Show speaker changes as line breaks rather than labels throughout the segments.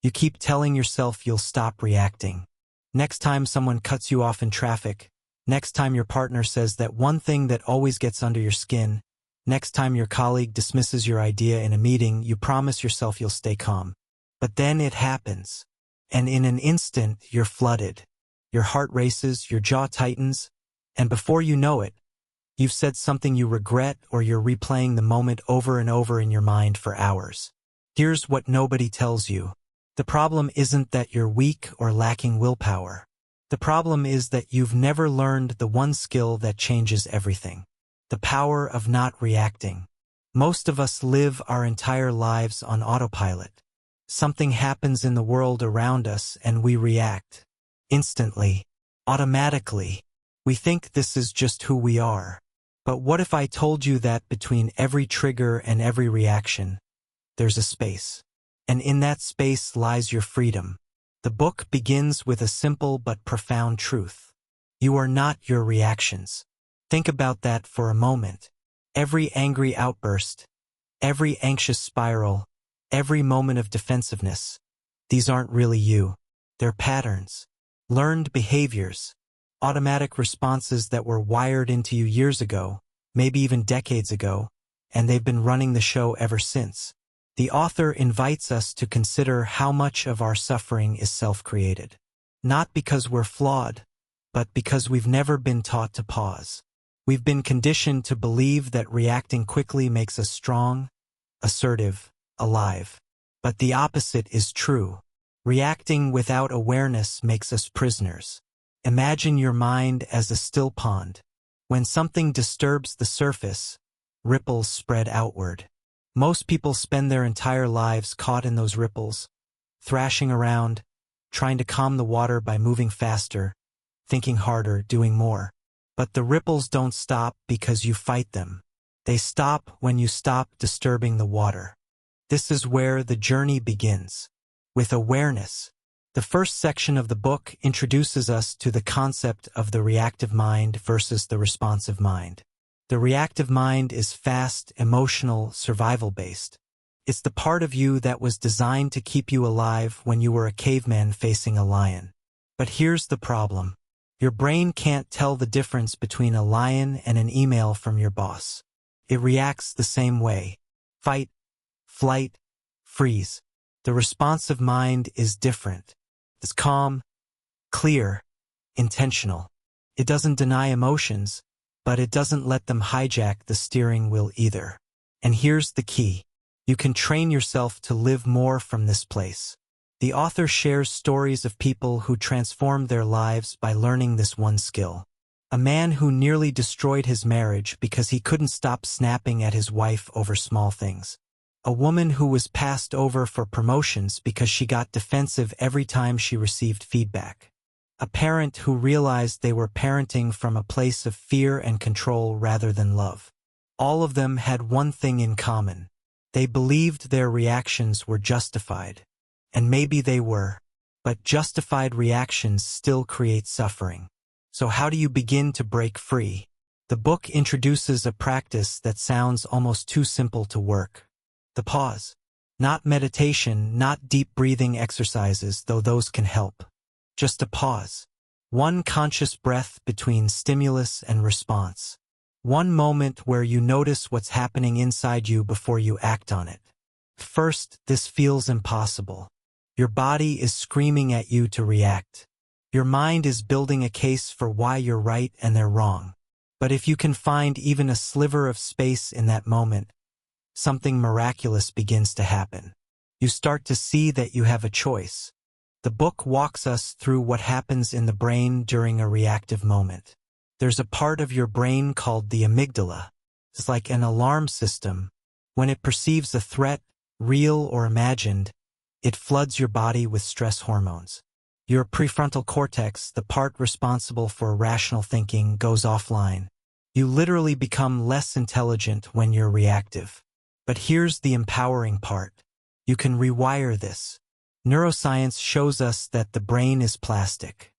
You keep telling yourself you'll stop reacting. Next time someone cuts you off in traffic, next time your partner says that one thing that always gets under your skin, next time your colleague dismisses your idea in a meeting, you promise yourself you'll stay calm. But then it happens. And in an instant, you're flooded. Your heart races, your jaw tightens, and before you know it, you've said something you regret or you're replaying the moment over and over in your mind for hours. Here's what nobody tells you. The problem isn't that you're weak or lacking willpower. The problem is that you've never learned the one skill that changes everything. The power of not reacting. Most of us live our entire lives on autopilot. Something happens in the world around us and we react. Instantly. Automatically. We think this is just who we are. But what if I told you that between every trigger and every reaction, there's a space? And in that space lies your freedom. The book begins with a simple but profound truth. You are not your reactions. Think about that for a moment. Every angry outburst, every anxious spiral, every moment of defensiveness, these aren't really you. They're patterns, learned behaviors, automatic responses that were wired into you years ago, maybe even decades ago, and they've been running the show ever since. The author invites us to consider how much of our suffering is self-created. Not because we're flawed, but because we've never been taught to pause. We've been conditioned to believe that reacting quickly makes us strong, assertive, alive. But the opposite is true. Reacting without awareness makes us prisoners. Imagine your mind as a still pond. When something disturbs the surface, ripples spread outward. Most people spend their entire lives caught in those ripples, thrashing around, trying to calm the water by moving faster, thinking harder, doing more. But the ripples don't stop because you fight them. They stop when you stop disturbing the water. This is where the journey begins. With awareness. The first section of the book introduces us to the concept of the reactive mind versus the responsive mind. The reactive mind is fast, emotional, survival-based. It's the part of you that was designed to keep you alive when you were a caveman facing a lion. But here's the problem. Your brain can't tell the difference between a lion and an email from your boss. It reacts the same way. Fight, flight, freeze. The responsive mind is different. It's calm, clear, intentional. It doesn't deny emotions, but it doesn't let them hijack the steering wheel either. And here's the key. You can train yourself to live more from this place. The author shares stories of people who transformed their lives by learning this one skill. A man who nearly destroyed his marriage because he couldn't stop snapping at his wife over small things. A woman who was passed over for promotions because she got defensive every time she received feedback. A parent who realized they were parenting from a place of fear and control rather than love. All of them had one thing in common. They believed their reactions were justified. And maybe they were. But justified reactions still create suffering. So how do you begin to break free? The book introduces a practice that sounds almost too simple to work. The pause. Not meditation, not deep breathing exercises, though those can help. Just a pause. One conscious breath between stimulus and response. One moment where you notice what's happening inside you before you act on it. First, this feels impossible. Your body is screaming at you to react. Your mind is building a case for why you're right and they're wrong. But if you can find even a sliver of space in that moment, something miraculous begins to happen. You start to see that you have a choice. The book walks us through what happens in the brain during a reactive moment. There's a part of your brain called the amygdala. It's like an alarm system. When it perceives a threat, real or imagined, it floods your body with stress hormones. Your prefrontal cortex, the part responsible for rational thinking, goes offline. You literally become less intelligent when you're reactive. But here's the empowering part. You can rewire this. Neuroscience shows us that the brain is plastic.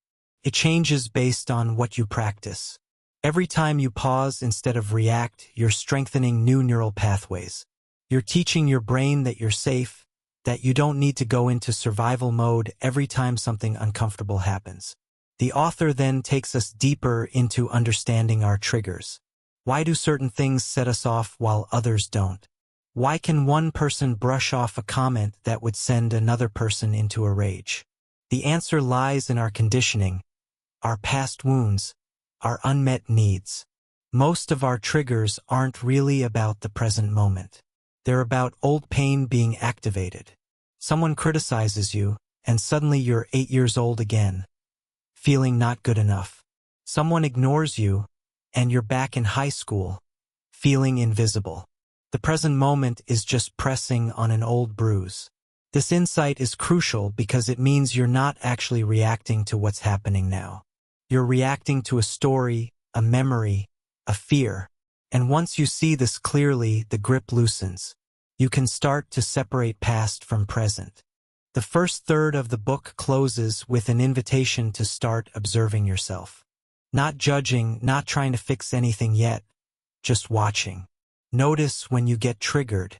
It changes based on what you practice. Every time you pause instead of react, you're strengthening new neural pathways. You're teaching your brain that you're safe, that you don't need to go into survival mode every time something uncomfortable happens. The author then takes us deeper into understanding our triggers. Why do certain things set us off while others don't? Why can one person brush off a comment that would send another person into a rage? The answer lies in our conditioning, our past wounds, our unmet needs. Most of our triggers aren't really about the present moment. They're about old pain being activated. Someone criticizes you, and suddenly you're 8 years old again, feeling not good enough. Someone ignores you, and you're back in high school, feeling invisible. The present moment is just pressing on an old bruise. This insight is crucial because it means you're not actually reacting to what's happening now. You're reacting to a story, a memory, a fear. And once you see this clearly, the grip loosens. You can start to separate past from present. The first third of the book closes with an invitation to start observing yourself. Not judging, not trying to fix anything yet, just watching. Notice when you get triggered.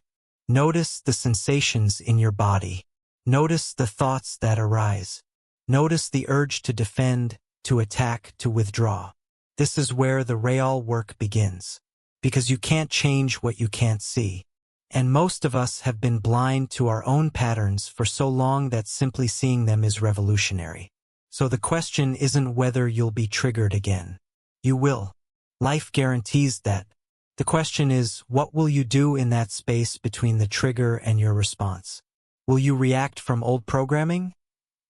Notice the sensations in your body. Notice the thoughts that arise. Notice the urge to defend, to attack, to withdraw. This is where the real work begins. Because you can't change what you can't see. And most of us have been blind to our own patterns for so long that simply seeing them is revolutionary. So the question isn't whether you'll be triggered again. You will. Life guarantees that. The question is, what will you do in that space between the trigger and your response? Will you react from old programming?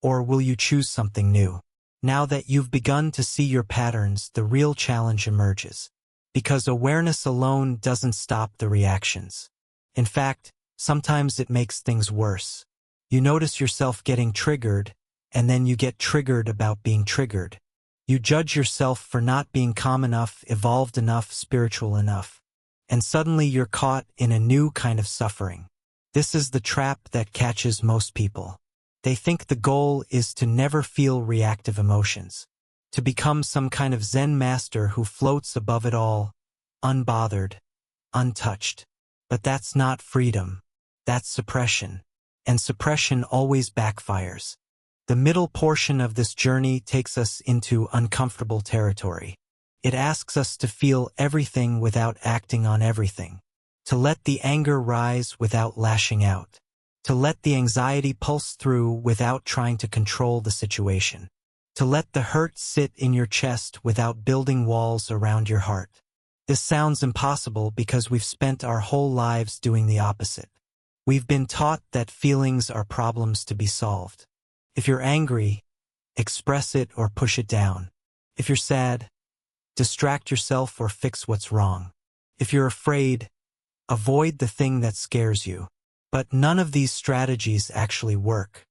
Or will you choose something new? Now that you've begun to see your patterns, the real challenge emerges. Because awareness alone doesn't stop the reactions. In fact, sometimes it makes things worse. You notice yourself getting triggered, and then you get triggered about being triggered. You judge yourself for not being calm enough, evolved enough, spiritual enough. And suddenly you're caught in a new kind of suffering. This is the trap that catches most people. They think the goal is to never feel reactive emotions, to become some kind of Zen master who floats above it all, unbothered, untouched. But that's not freedom. That's suppression. And suppression always backfires. The middle portion of this journey takes us into uncomfortable territory. It asks us to feel everything without acting on everything, to let the anger rise without lashing out, to let the anxiety pulse through without trying to control the situation, to let the hurt sit in your chest without building walls around your heart. This sounds impossible because we've spent our whole lives doing the opposite. We've been taught that feelings are problems to be solved. If you're angry, express it or push it down. If you're sad, distract yourself or fix what's wrong. If you're afraid, avoid the thing that scares you. But none of these strategies actually work.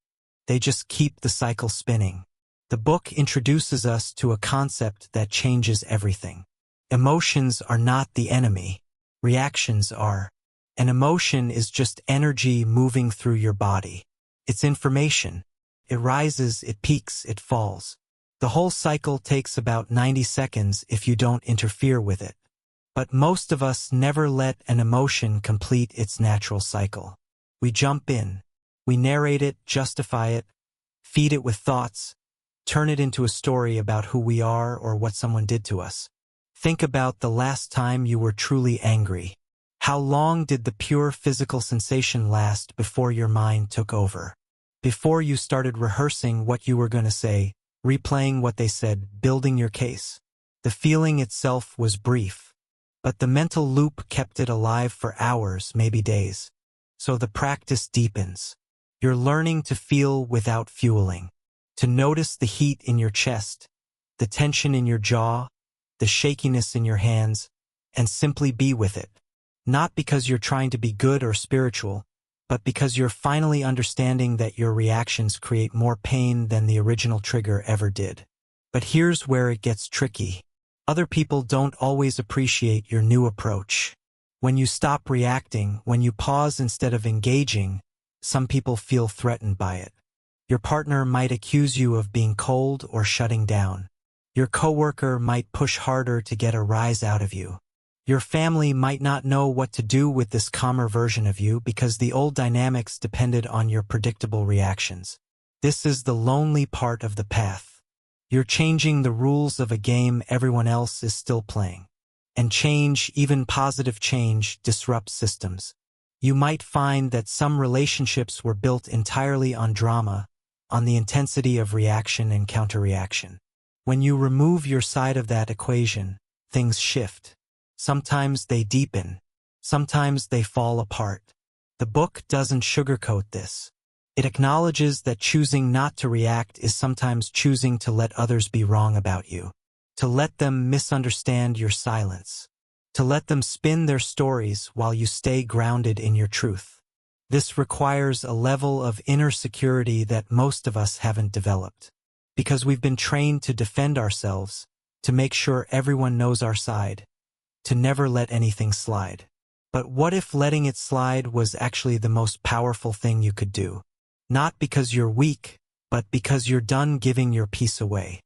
They just keep the cycle spinning. The book introduces us to a concept that changes everything. Emotions are not the enemy. Reactions are. An emotion is just energy moving through your body. It's information. It rises, it peaks, it falls. The whole cycle takes about 90 seconds if you don't interfere with it. But most of us never let an emotion complete its natural cycle. We jump in. We narrate it, justify it, feed it with thoughts, turn it into a story about who we are or what someone did to us. Think about the last time you were truly angry. How long did the pure physical sensation last before your mind took over? Before you started rehearsing what you were going to say, replaying what they said, building your case. The feeling itself was brief, but the mental loop kept it alive for hours, maybe days. So the practice deepens. You're learning to feel without fueling, to notice the heat in your chest, the tension in your jaw, the shakiness in your hands, and simply be with it. Not because you're trying to be good or spiritual, but because you're finally understanding that your reactions create more pain than the original trigger ever did. But here's where it gets tricky. Other people don't always appreciate your new approach. When you stop reacting, when you pause instead of engaging, some people feel threatened by it. Your partner might accuse you of being cold or shutting down. Your coworker might push harder to get a rise out of you. Your family might not know what to do with this calmer version of you because the old dynamics depended on your predictable reactions. This is the lonely part of the path. You're changing the rules of a game everyone else is still playing. And change, even positive change, disrupts systems. You might find that some relationships were built entirely on drama, on the intensity of reaction and counterreaction. When you remove your side of that equation, things shift. Sometimes they deepen. Sometimes they fall apart. The book doesn't sugarcoat this. It acknowledges that choosing not to react is sometimes choosing to let others be wrong about you, to let them misunderstand your silence, to let them spin their stories while you stay grounded in your truth. This requires a level of inner security that most of us haven't developed, because we've been trained to defend ourselves, to make sure everyone knows our side, to never let anything slide. But what if letting it slide was actually the most powerful thing you could do? Not because you're weak, but because you're done giving your peace away.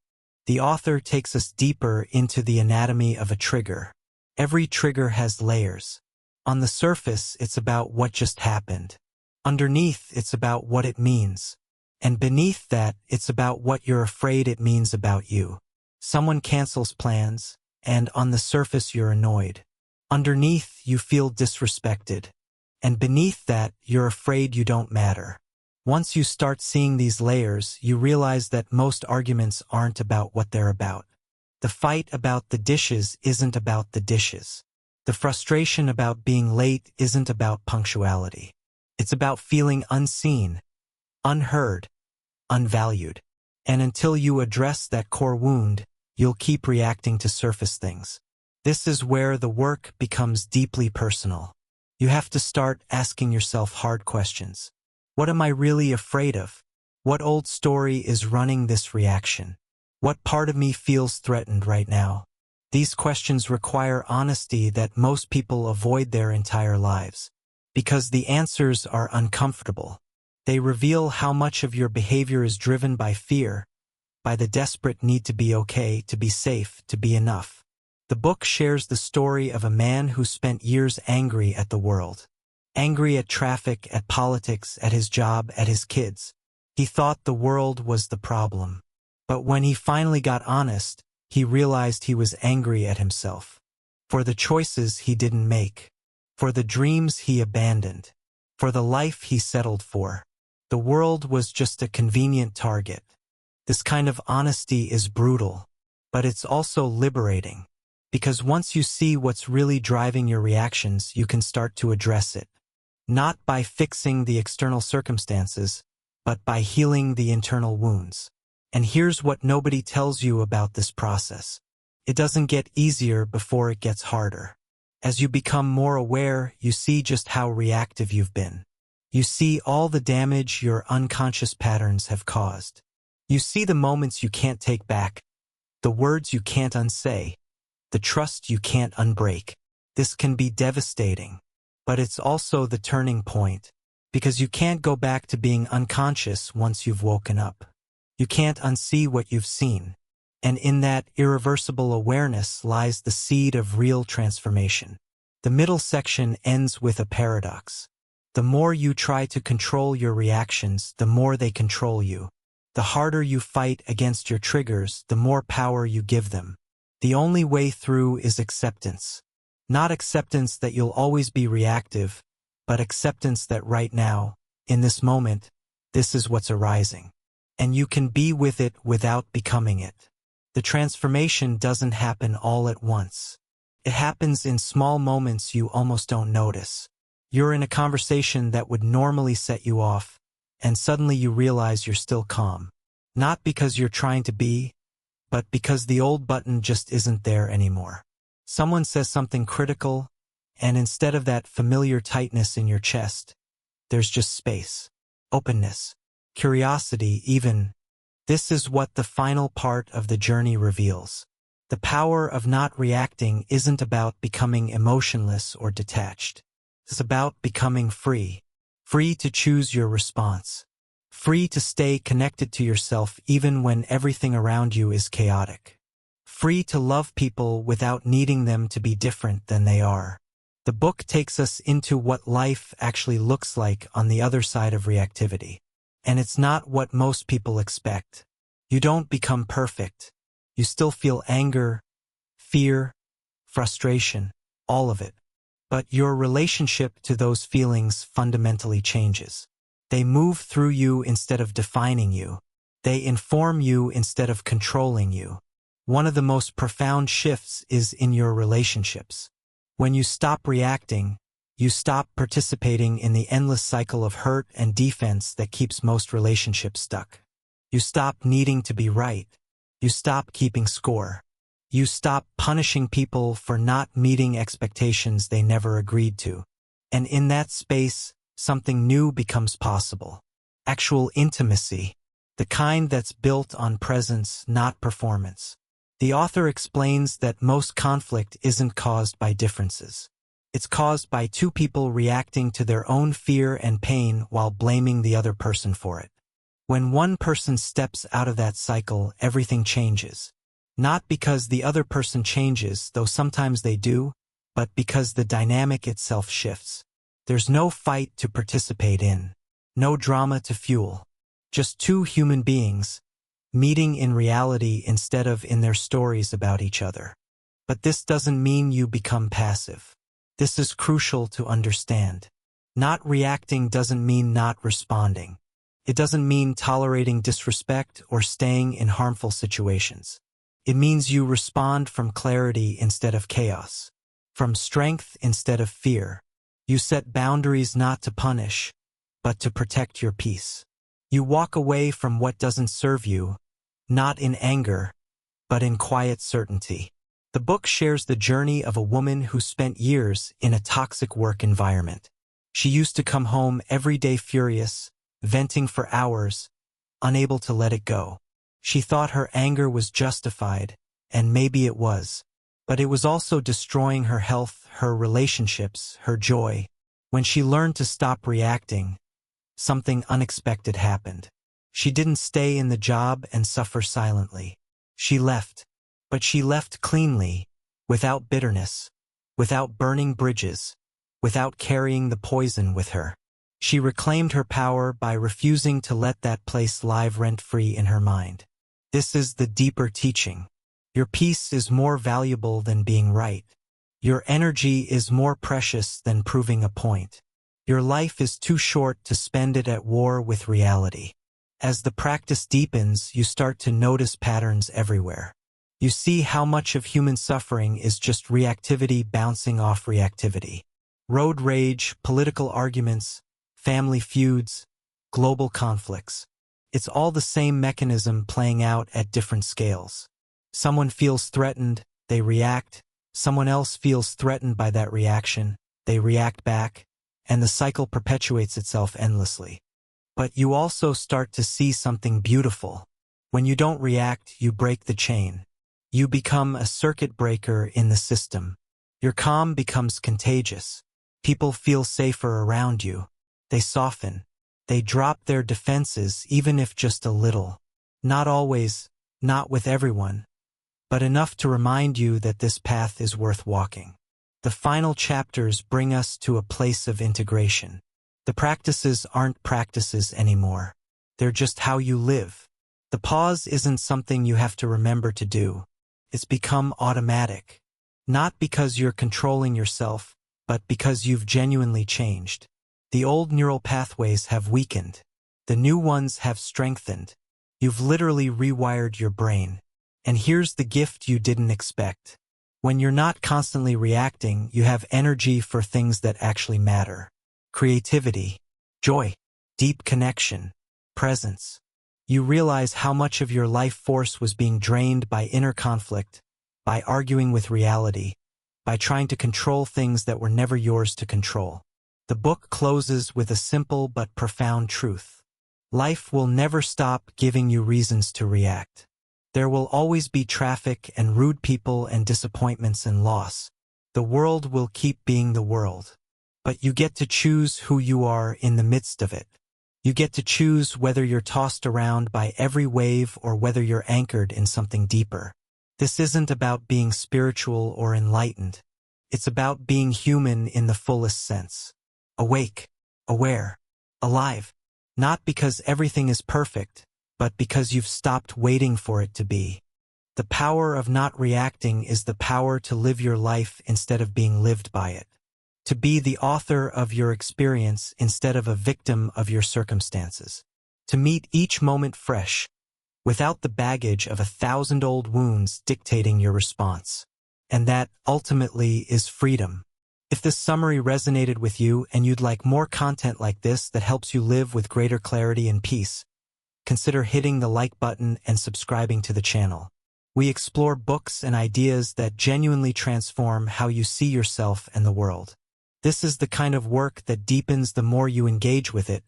The author takes us deeper into the anatomy of a trigger. Every trigger has layers. On the surface, it's about what just happened. Underneath, it's about what it means. And beneath that, it's about what you're afraid it means about you. Someone cancels plans, and on the surface you're annoyed. Underneath, you feel disrespected. And beneath that, you're afraid you don't matter. Once you start seeing these layers, you realize that most arguments aren't about what they're about. The fight about the dishes isn't about the dishes. The frustration about being late isn't about punctuality. It's about feeling unseen, unheard, unvalued. And until you address that core wound, you'll keep reacting to surface things. This is where the work becomes deeply personal. You have to start asking yourself hard questions. What am I really afraid of? What old story is running this reaction? What part of me feels threatened right now? These questions require honesty that most people avoid their entire lives. Because the answers are uncomfortable. They reveal how much of your behavior is driven by fear, by the desperate need to be okay, to be safe, to be enough. The book shares the story of a man who spent years angry at the world. Angry at traffic, at politics, at his job, at his kids. He thought the world was the problem. But when he finally got honest, he realized he was angry at himself. For the choices he didn't make. For the dreams he abandoned. For the life he settled for. The world was just a convenient target. This kind of honesty is brutal, but it's also liberating. Because once you see what's really driving your reactions, you can start to address it. Not by fixing the external circumstances, but by healing the internal wounds. And here's what nobody tells you about this process. It doesn't get easier before it gets harder. As you become more aware, you see just how reactive you've been. You see all the damage your unconscious patterns have caused. You see the moments you can't take back, the words you can't unsay, the trust you can't unbreak. This can be devastating. But it's also the turning point, because you can't go back to being unconscious once you've woken up. You can't unsee what you've seen, and in that irreversible awareness lies the seed of real transformation. The middle section ends with a paradox. The more you try to control your reactions, the more they control you. The harder you fight against your triggers, the more power you give them. The only way through is acceptance. Not acceptance that you'll always be reactive, but acceptance that right now, in this moment, this is what's arising. And you can be with it without becoming it. The transformation doesn't happen all at once. It happens in small moments you almost don't notice. You're in a conversation that would normally set you off, and suddenly you realize you're still calm. Not because you're trying to be, but because the old button just isn't there anymore. Someone says something critical, and instead of that familiar tightness in your chest, there's just space, openness, curiosity even. This is what the final part of the journey reveals. The power of not reacting isn't about becoming emotionless or detached. It's about becoming free. Free to choose your response. Free to stay connected to yourself even when everything around you is chaotic. free to love people without needing them to be different than they are. The book takes us into what life actually looks like on the other side of reactivity. And it's not what most people expect. You don't become perfect. You still feel anger, fear, frustration, all of it. But your relationship to those feelings fundamentally changes. They move through you instead of defining you. They inform you instead of controlling you. One of the most profound shifts is in your relationships. When you stop reacting, you stop participating in the endless cycle of hurt and defense that keeps most relationships stuck. You stop needing to be right. You stop keeping score. You stop punishing people for not meeting expectations they never agreed to. And in that space, something new becomes possible. Actual intimacy. The kind that's built on presence, not performance. The author explains that most conflict isn't caused by differences. It's caused by two people reacting to their own fear and pain while blaming the other person for it. When one person steps out of that cycle, everything changes. Not because the other person changes, though sometimes they do, but because the dynamic itself shifts. There's no fight to participate in, no drama to fuel. Just two human beings, meeting in reality instead of in their stories about each other. But this doesn't mean you become passive. This is crucial to understand. Not reacting doesn't mean not responding. It doesn't mean tolerating disrespect or staying in harmful situations. It means you respond from clarity instead of chaos, from strength instead of fear. You set boundaries not to punish, but to protect your peace. You walk away from what doesn't serve you, not in anger, but in quiet certainty. The book shares the journey of a woman who spent years in a toxic work environment. She used to come home every day furious, venting for hours, unable to let it go. She thought her anger was justified, and maybe it was. But it was also destroying her health, her relationships, her joy. When she learned to stop reacting, something unexpected happened. She didn't stay in the job and suffer silently. She left. But she left cleanly, without bitterness, without burning bridges, without carrying the poison with her. She reclaimed her power by refusing to let that place live rent-free in her mind. This is the deeper teaching. Your peace is more valuable than being right. Your energy is more precious than proving a point. Your life is too short to spend it at war with reality. As the practice deepens, you start to notice patterns everywhere. You see how much of human suffering is just reactivity bouncing off reactivity. Road rage, political arguments, family feuds, global conflicts. It's all the same mechanism playing out at different scales. Someone feels threatened, they react. Someone else feels threatened by that reaction, they react back, and the cycle perpetuates itself endlessly. But you also start to see something beautiful. When you don't react, you break the chain. You become a circuit breaker in the system. Your calm becomes contagious. People feel safer around you. They soften. They drop their defenses, even if just a little. Not always, not with everyone, but enough to remind you that this path is worth walking. The final chapters bring us to a place of integration. The practices aren't practices anymore. They're just how you live. The pause isn't something you have to remember to do. It's become automatic. Not because you're controlling yourself, but because you've genuinely changed. The old neural pathways have weakened. The new ones have strengthened. You've literally rewired your brain. And here's the gift you didn't expect. When you're not constantly reacting, you have energy for things that actually matter. Creativity, joy, deep connection, presence. You realize how much of your life force was being drained by inner conflict, by arguing with reality, by trying to control things that were never yours to control. The book closes with a simple but profound truth. Life will never stop giving you reasons to react. There will always be traffic and rude people and disappointments and loss. The world will keep being the world. But you get to choose who you are in the midst of it. You get to choose whether you're tossed around by every wave or whether you're anchored in something deeper. This isn't about being spiritual or enlightened. It's about being human in the fullest sense. Awake, aware, alive. Not because everything is perfect, but because you've stopped waiting for it to be. The power of not reacting is the power to live your life instead of being lived by it. To be the author of your experience instead of a victim of your circumstances. To meet each moment fresh, without the baggage of 1,000 old wounds dictating your response. And that, ultimately, is freedom. If this summary resonated with you and you'd like more content like this that helps you live with greater clarity and peace, consider hitting the like button and subscribing to the channel. We explore books and ideas that genuinely transform how you see yourself and the world. This is the kind of work that deepens the more you engage with it,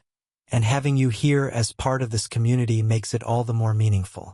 and having you here as part of this community makes it all the more meaningful.